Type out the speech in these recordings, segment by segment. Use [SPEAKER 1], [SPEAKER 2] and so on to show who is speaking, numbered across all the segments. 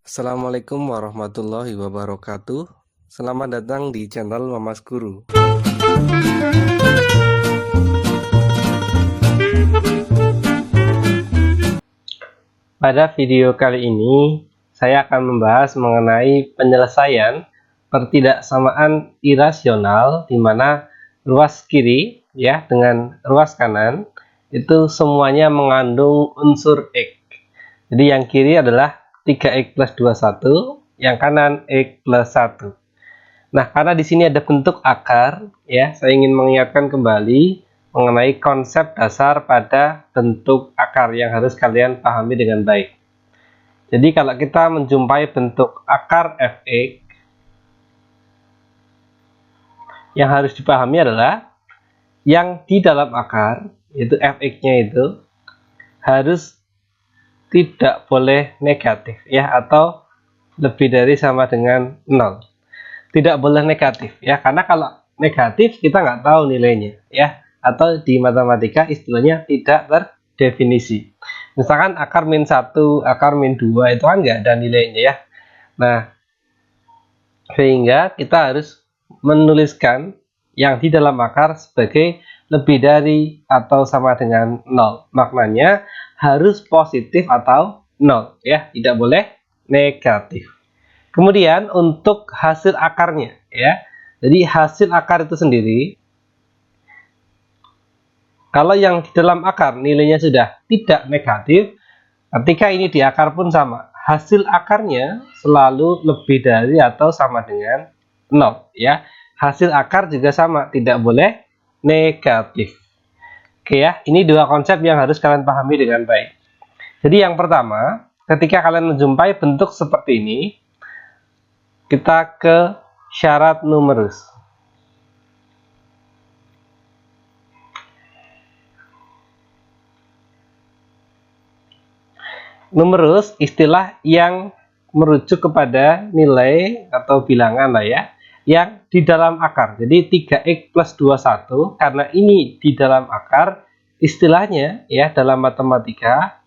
[SPEAKER 1] Assalamualaikum warahmatullahi wabarakatuh. Selamat datang di channel Mamas Guru. Pada video kali ini, saya akan membahas mengenai penyelesaian pertidaksamaan irasional di mana ruas kiri ya dengan ruas kanan itu semuanya mengandung unsur X. Jadi yang kiri adalah 3x plus 21, yang kanan x plus 1. Nah, karena di sini ada bentuk akar, ya, saya ingin mengingatkan kembali mengenai konsep dasar pada bentuk akar yang harus kalian pahami dengan baik. Jadi, kalau kita menjumpai bentuk akar fx, yang harus dipahami adalah yang di dalam akar, yaitu fx-nya itu, harus tidak boleh negatif, ya, atau lebih dari sama dengan 0. Tidak boleh negatif, ya, karena kalau negatif kita nggak tahu nilainya, ya, atau di matematika istilahnya tidak terdefinisi. Misalkan akar min 1, akar min 2 itu kan nggak ada nilainya, ya. Nah, sehingga kita harus menuliskan yang di dalam akar sebagai lebih dari atau sama dengan 0. Maknanya harus positif atau 0, ya, tidak boleh negatif. Kemudian untuk hasil akarnya, ya. Jadi hasil akar itu sendiri, kalau yang di dalam akar nilainya sudah tidak negatif, ketika ini di akar pun sama. Hasil akarnya selalu lebih dari atau sama dengan 0, ya. Hasil akar juga sama, tidak boleh negatif. Oke ya, ini dua konsep yang harus kalian pahami dengan baik. Jadi yang pertama, ketika kalian menjumpai bentuk seperti ini, kita ke syarat numerus. Numerus istilah yang merujuk kepada nilai atau bilangan lah ya, yang di dalam akar. Jadi 3x plus 21 karena ini di dalam akar, istilahnya ya dalam matematika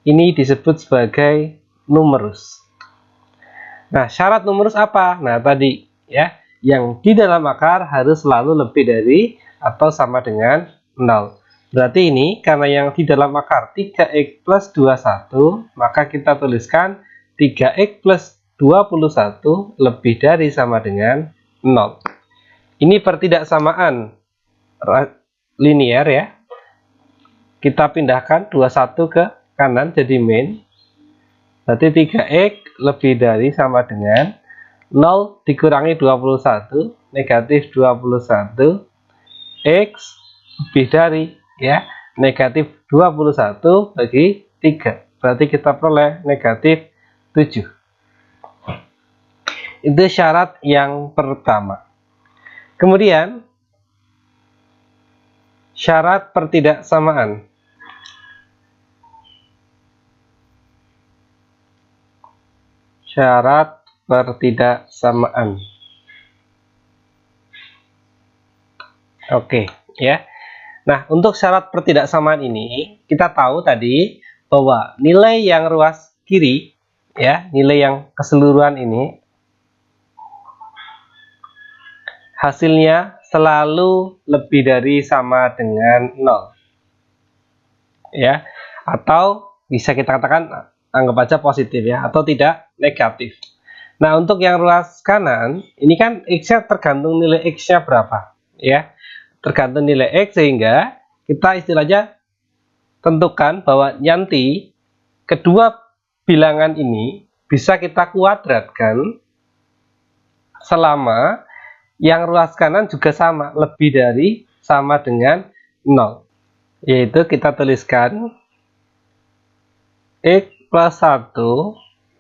[SPEAKER 1] ini disebut sebagai numerus. Nah, syarat numerus apa? Nah, tadi ya, yang di dalam akar harus selalu lebih dari atau sama dengan 0. Berarti ini karena yang di dalam akar 3x plus 21, maka kita tuliskan 3x plus 21 lebih dari sama dengan 0. Ini pertidaksamaan linear ya. Kita pindahkan 21 ke kanan jadi min. Berarti 3x lebih dari sama dengan 0 dikurangi 21, negatif 21, x lebih dari ya negatif 21 bagi 3. Berarti kita peroleh negatif 7. Itu syarat yang pertama. Kemudian syarat pertidaksamaan. Syarat pertidaksamaan. Oke, ya. Nah, untuk syarat pertidaksamaan ini, kita tahu tadi bahwa nilai yang ruas kiri, ya, nilai yang keseluruhan ini, hasilnya selalu lebih dari sama dengan 0. Ya, atau bisa kita katakan anggap aja positif ya, atau tidak negatif. Nah, untuk yang ruas kanan, ini kan x-nya tergantung nilai x-nya berapa, ya. Tergantung nilai x sehingga kita istilahnya tentukan bahwa nanti kedua bilangan ini bisa kita kuadratkan selama yang ruas kanan juga sama, lebih dari sama dengan 0. Yaitu kita tuliskan x plus 1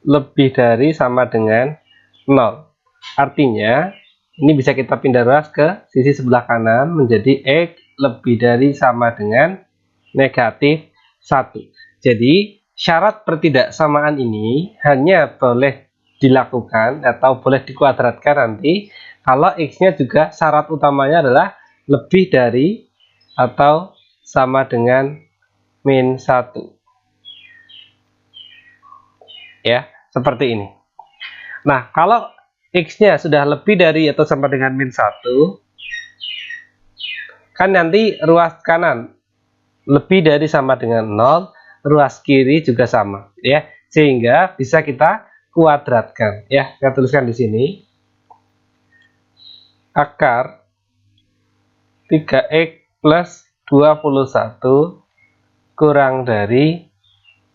[SPEAKER 1] lebih dari sama dengan 0. Artinya, ini bisa kita pindah ruas ke sisi sebelah kanan menjadi x lebih dari sama dengan negatif 1. Jadi, syarat pertidaksamaan ini hanya boleh dilakukan atau boleh dikuadratkan nanti kalau x-nya juga syarat utamanya adalah lebih dari atau sama dengan min 1. Ya, seperti ini. Nah, kalau X-nya sudah lebih dari atau sama dengan min 1, kan nanti ruas kanan lebih dari sama dengan 0, ruas kiri juga sama, ya. Sehingga bisa kita kuadratkan, ya. Kita tuliskan di sini. Akar 3x plus 21 kurang dari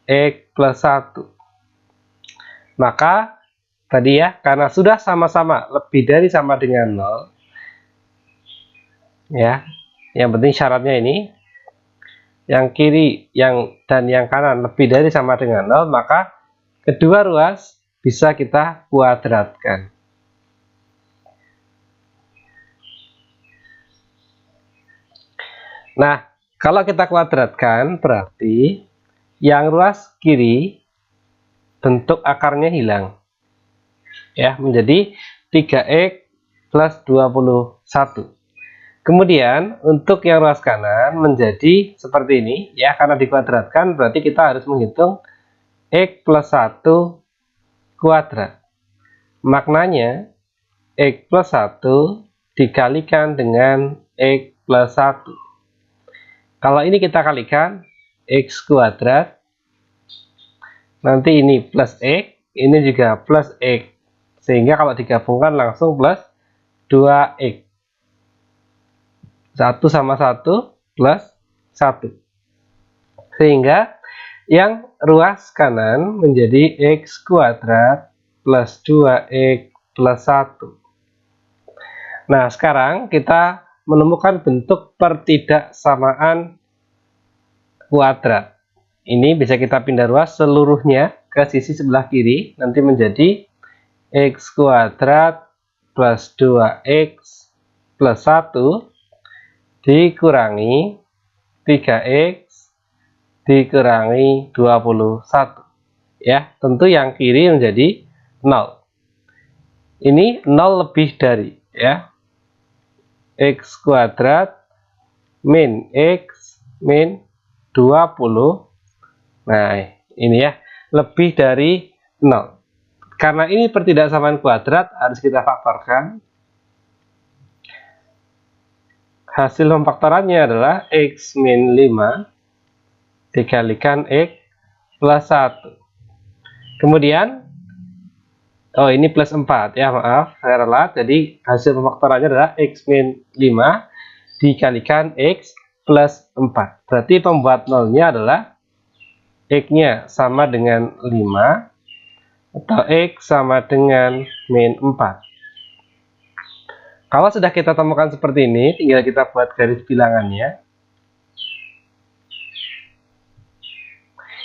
[SPEAKER 1] x plus 1. Maka tadi ya, karena sudah sama-sama lebih dari sama dengan 0, ya. Yang penting syaratnya ini, yang kiri dan yang kanan lebih dari sama dengan 0, maka kedua ruas bisa kita kuadratkan. Nah, kalau kita kuadratkan berarti yang ruas kiri bentuk akarnya hilang, ya, menjadi 3x plus 21. Kemudian untuk yang ruas kanan menjadi seperti ini, ya, karena dikuadratkan berarti kita harus menghitung x plus 1 kuadrat. Maknanya x plus 1 dikalikan dengan x plus 1. Kalau ini kita kalikan, x kuadrat, nanti ini plus x, ini juga plus x. Sehingga kalau digabungkan langsung plus 2x. 1 sama 1 plus 1. Sehingga yang ruas kanan menjadi x kuadrat plus 2x plus 1. Nah, sekarang kita menemukan bentuk pertidaksamaan kuadrat. Ini bisa kita pindah ruas seluruhnya ke sisi sebelah kiri, nanti menjadi x kuadrat plus 2x plus 1 dikurangi 3x dikurangi 21. Ya, tentu yang kiri menjadi 0. Ini 0 lebih dari, ya. X kuadrat min x min 20. Nah, ini ya, lebih dari 0. Karena ini pertidaksamaan kuadrat, harus kita faktorkan. Hasil pemfaktorannya adalah x min 5 dikalikan x plus 1. Kemudian, oh ini plus 4 ya, maaf, saya ralat. Jadi hasil pemfaktorannya adalah x min 5 dikalikan x plus 4. Berarti pembuat nolnya adalah x-nya sama dengan 5 atau x sama dengan min 4. Kalau sudah kita temukan seperti ini, tinggal kita buat garis bilangannya.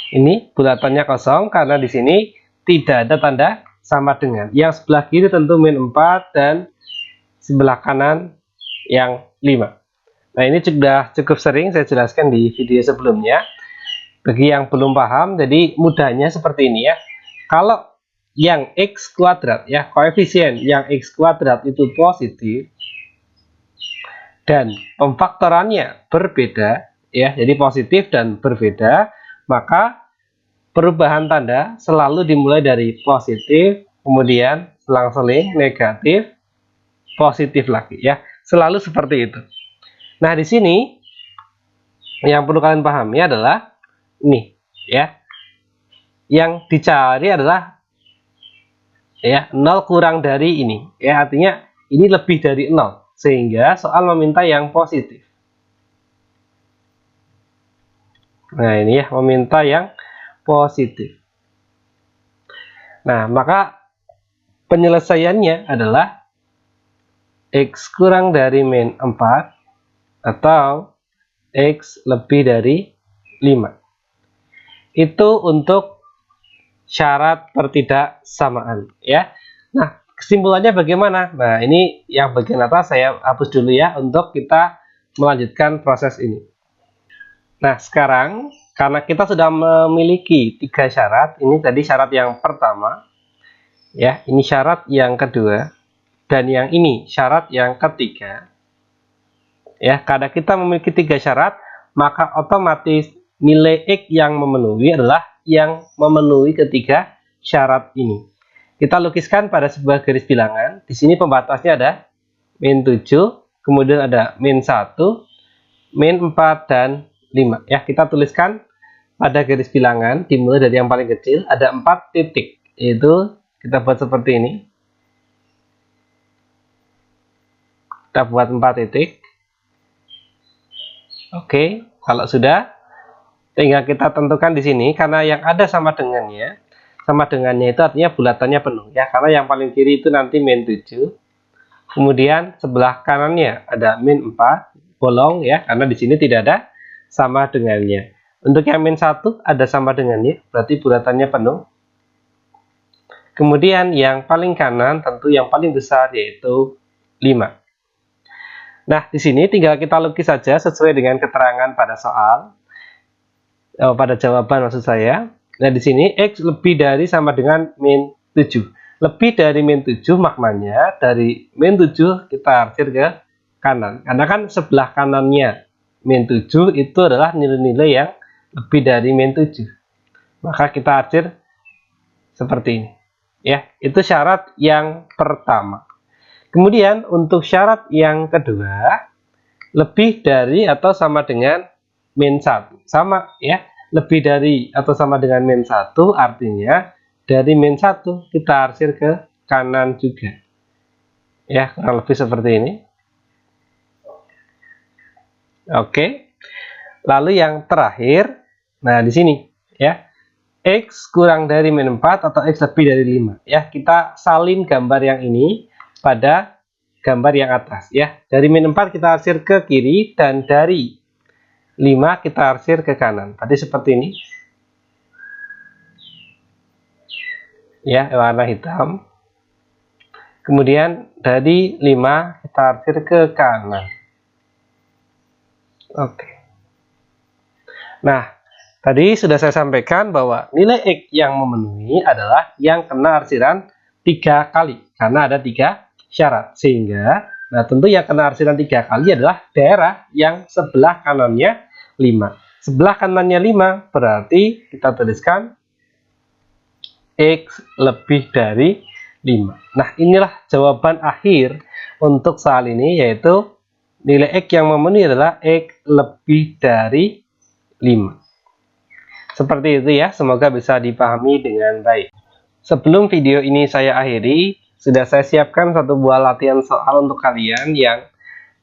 [SPEAKER 1] Ini bulatannya kosong karena di sini tidak ada tanda sama dengan. Yang sebelah kiri tentu min 4 dan sebelah kanan yang 5. Nah, ini sudah cukup sering saya jelaskan di video sebelumnya. Bagi yang belum paham, jadi mudahnya seperti ini ya. Kalau yang x kuadrat, ya, koefisien yang x kuadrat itu positif dan pemfaktorannya berbeda, ya, jadi positif dan berbeda, maka perubahan tanda selalu dimulai dari positif, kemudian selang-seling negatif, positif lagi, ya. Selalu seperti itu. Nah, di sini yang perlu kalian pahami adalah ini, ya. Yang dicari adalah, ya, 0 kurang dari ini, ya, artinya ini lebih dari 0, sehingga soal meminta yang positif. Nah, ini ya, meminta yang positif. Nah, maka penyelesaiannya adalah x kurang dari min 4 atau x lebih dari 5. Itu untuk syarat pertidaksamaan, ya. Nah, kesimpulannya bagaimana? Nah, ini yang bagian atas saya hapus dulu ya untuk kita melanjutkan proses ini. Nah, sekarang karena kita sudah memiliki 3 syarat, ini tadi syarat yang pertama, ya, ini syarat yang kedua, dan yang ini syarat yang ketiga. Ya, karena kita memiliki 3 syarat, maka otomatis nilai x yang memenuhi adalah yang memenuhi ketiga syarat ini. Kita lukiskan pada sebuah garis bilangan. Di sini pembatasnya ada min 7, kemudian ada min 1, min 4, dan 5. Ya, kita tuliskan pada garis bilangan, dimulai dari yang paling kecil, ada 4 titik. Yaitu, kita buat seperti ini. Kita buat 4 titik. Oke, kalau sudah, tinggal kita tentukan di sini, karena yang ada sama dengannya itu artinya bulatannya penuh ya, karena yang paling kiri itu nanti min 7, kemudian sebelah kanannya ada min 4 bolong ya, karena di sini tidak ada sama dengannya. Untuk yang min 1 ada sama dengannya, berarti bulatannya penuh. Kemudian yang paling kanan tentu yang paling besar yaitu 5. Nah, di sini tinggal kita lukis saja sesuai dengan keterangan pada soal, pada jawaban maksud saya. Nah, di sini X lebih dari sama dengan min 7. Lebih dari min 7 maknanya dari min 7 kita arsir ke kanan. Karena kan sebelah kanannya min 7 itu adalah nilai-nilai yang lebih dari min 7. Maka kita arsir seperti ini. Ya, itu syarat yang pertama. Kemudian untuk syarat yang kedua, lebih dari atau sama dengan min 1. Sama ya. Lebih dari atau sama dengan min 1 artinya dari min 1 kita arsir ke kanan juga. Ya, kurang lebih seperti ini. Oke. Lalu yang terakhir, nah di sini ya. X kurang dari min 4 atau X lebih dari 5. Ya, kita salin gambar yang ini pada gambar yang atas ya. Dari min 4 kita arsir ke kiri dan dari 5 kita arsir ke kanan. Tadi seperti ini. Ya, warna hitam. Kemudian dari 5 kita arsir ke kanan. Oke. Nah, tadi sudah saya sampaikan bahwa nilai X yang memenuhi adalah yang kena arsiran 3 kali. Karena ada 3 syarat. Sehingga, nah tentu yang kena arsiran 3 kali adalah daerah yang sebelah kanannya 5. Sebelah kanannya 5 berarti kita tuliskan X lebih dari 5. Nah, inilah jawaban akhir untuk soal ini, yaitu nilai X yang memenuhi adalah X lebih dari 5. Seperti itu ya, semoga bisa dipahami dengan baik. Sebelum video ini saya akhiri, sudah saya siapkan satu buah latihan soal untuk kalian yang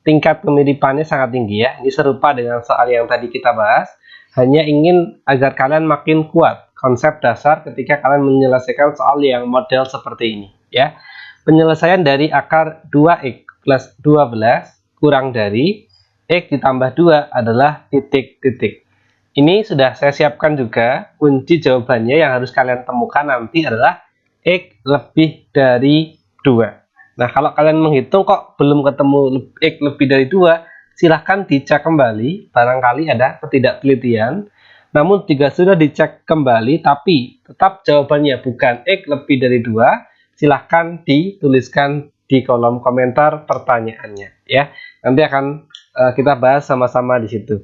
[SPEAKER 1] tingkat kemiripannya sangat tinggi ya. Ini serupa dengan soal yang tadi kita bahas, hanya ingin agar kalian makin kuat konsep dasar ketika kalian menyelesaikan soal yang model seperti ini ya. Penyelesaian dari akar 2x plus 12 kurang dari x ditambah 2 adalah titik-titik. Ini sudah saya siapkan juga kunci jawabannya yang harus kalian temukan nanti adalah x lebih dari 2. Nah, kalau kalian menghitung kok belum ketemu X lebih dari 2, silahkan dicek kembali, barangkali ada ketidaktelitian. Namun jika sudah dicek kembali, tapi tetap jawabannya bukan X lebih dari 2, silahkan dituliskan di kolom komentar pertanyaannya. Ya, nanti akan kita bahas sama-sama di situ.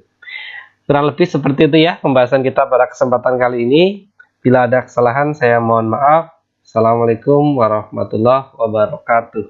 [SPEAKER 1] Kurang lebih seperti itu ya pembahasan kita pada kesempatan kali ini. Bila ada kesalahan, saya mohon maaf. Assalamualaikum warahmatullahi wabarakatuh.